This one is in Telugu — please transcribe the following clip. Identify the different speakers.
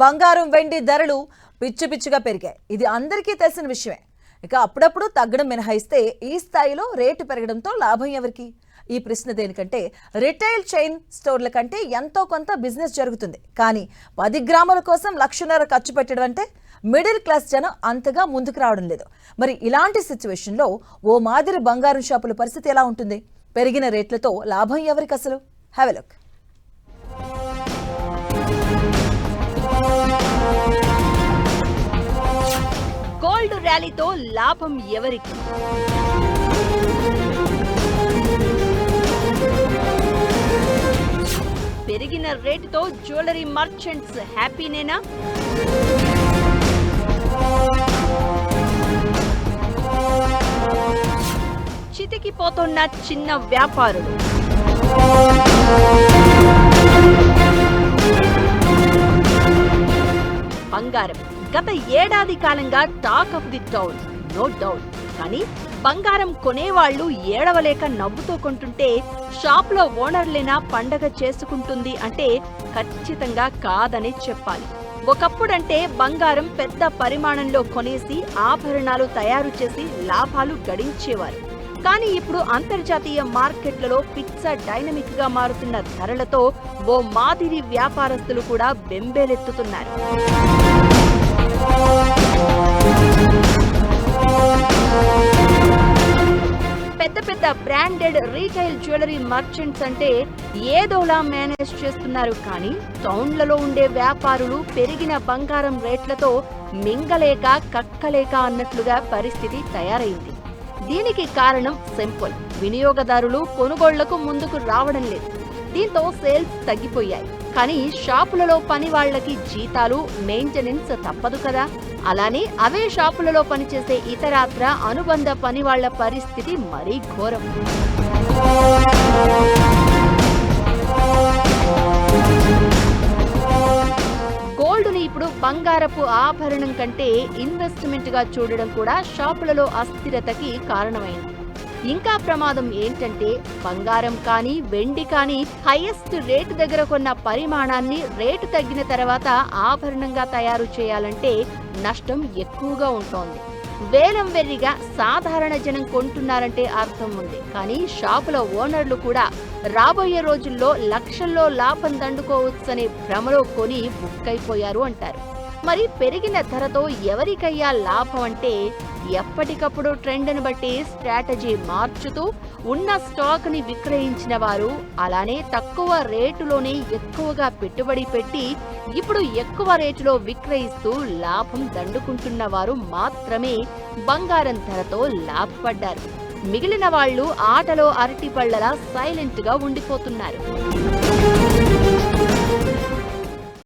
Speaker 1: బంగారం వెండి ధరలు పిచ్చిగా పెరిగాయి. ఇది అందరికీ తెలిసిన విషయమే. ఇక అప్పుడప్పుడు తగ్గడం మినహాయిస్తే ఈ స్థాయిలో రేటు పెరగడంతో లాభం ఎవరికి? ఈ ప్రశ్న దేనికంటే రిటైల్ చైన్ స్టోర్ల కంటే ఎంతో కొంత బిజినెస్ జరుగుతుంది. కానీ 10 గ్రాముల కోసం 1,00,000 ఖర్చు పెట్టడం అంటే మిడిల్ క్లాస్ జనం అంతగా ముందుకు రావడం లేదు. మరి ఇలాంటి సిచ్యువేషన్లో ఓ మాదిరి బంగారం షాపుల పరిస్థితి ఎలా ఉంటుంది? పెరిగిన రేట్లతో లాభం ఎవరికి అసలు? Have a look.
Speaker 2: గోల్డ్ ర్యాలీతో లాభం ఎవరికి? పెరిగిన రేటుతో జ్యువెలరీ మర్చెంట్స్ హ్యాపీనేనా? చితికిపోతున్న చిన్న వ్యాపారులు. బంగారం గత ఏడాది కాలంగా talk of the town, no doubt. కానీ బంగారం కొనేవాళ్లు ఏడవలేక నవ్వుతూ కొంటుంటే షాప్లో ఓనర్లేనా పండగ చేసుకుంటుంది అంటే ఖచ్చితంగా కాదని చెప్పాలి. ఒకప్పుడంటే బంగారం పెద్ద పరిమాణంలో కొనేసి ఆభరణాలు తయారు చేసి లాభాలు గడించేవారు. కానీ ఇప్పుడు అంతర్జాతీయ మార్కెట్లలో పిచ్చ డైనమిక్ గా మారుతున్న ధరలతో ఓ మాదిరి వ్యాపారస్తులు కూడా బెంబేలెత్తుతున్నారు. పెద్ద పెద్ద బ్రాండెడ్ రీటైల్ జ్యువెలరీ మర్చెంట్స్ అంటే ఏదోలా మేనేజ్ చేస్తున్నారు. కానీ టౌన్లలో ఉండే వ్యాపారులు పెరిగిన బంగారం రేట్లతో మింగలేక కక్కలేక అన్నట్లుగా పరిస్థితి తయారైంది. దీనికి కారణం సింపుల్. వినియోగదారులు కొనుగోళ్లకు ముందుకు రావడం లేదు. దీంతో సేల్స్ తగ్గిపోయాయి. కానీ షాపులలో పని వాళ్లకి జీతాలు, మెయింటెనెన్స్ తప్పదు కదా. అలానే అవే షాపులలో పనిచేసే ఇతరాత్ర అనుబంధ పని వాళ్ల పరిస్థితి మరీ ఘోరం. గోల్డ్ని ఇప్పుడు బంగారపు ఆభరణం కంటే ఇన్వెస్ట్మెంట్ గా చూడడం కూడా షాపులలో అస్థిరతకి కారణమైంది. ఇంకా ప్రమాదం ఏంటంటే బంగారం కానీ వెండి కానీ హైయెస్ట్ రేటు దగ్గర కొన్న పరిమాణాన్ని రేటు తగ్గిన తర్వాత ఆభరణంగా తయారు చేయాలంటే నష్టం ఎక్కువగా ఉంటోంది. వేలం వెర్రిగా సాధారణ జనం కొంటున్నారంటే అర్థం ఉంది. కానీ షాపుల ఓనర్లు కూడా రాబోయే రోజుల్లో లక్షల్లో లాభం దండుకోవచ్చనే భ్రమలో కొని బుక్కైపోయారు అంటారు. మరి పెరిగిన ధరతో ఎవరికయ్యా లాభం అంటే ఎప్పటికప్పుడు ట్రెండ్ని బట్టి స్ట్రాటజీ మార్చుతూ ఉన్న స్టాక్ ని విక్రయించిన వారు, అలానే తక్కువ రేటులోనే ఎక్కువగా పెట్టుబడి పెట్టి ఇప్పుడు ఎక్కువ రేటులో విక్రయిస్తూ లాభం దండుకుంటున్న వారు మాత్రమే బంగారం ధరతో లాభపడ్డారు. మిగిలిన వాళ్లు ఆటలో అరటిపళ్లలా సైలెంట్ గా ఉండిపోతున్నారు.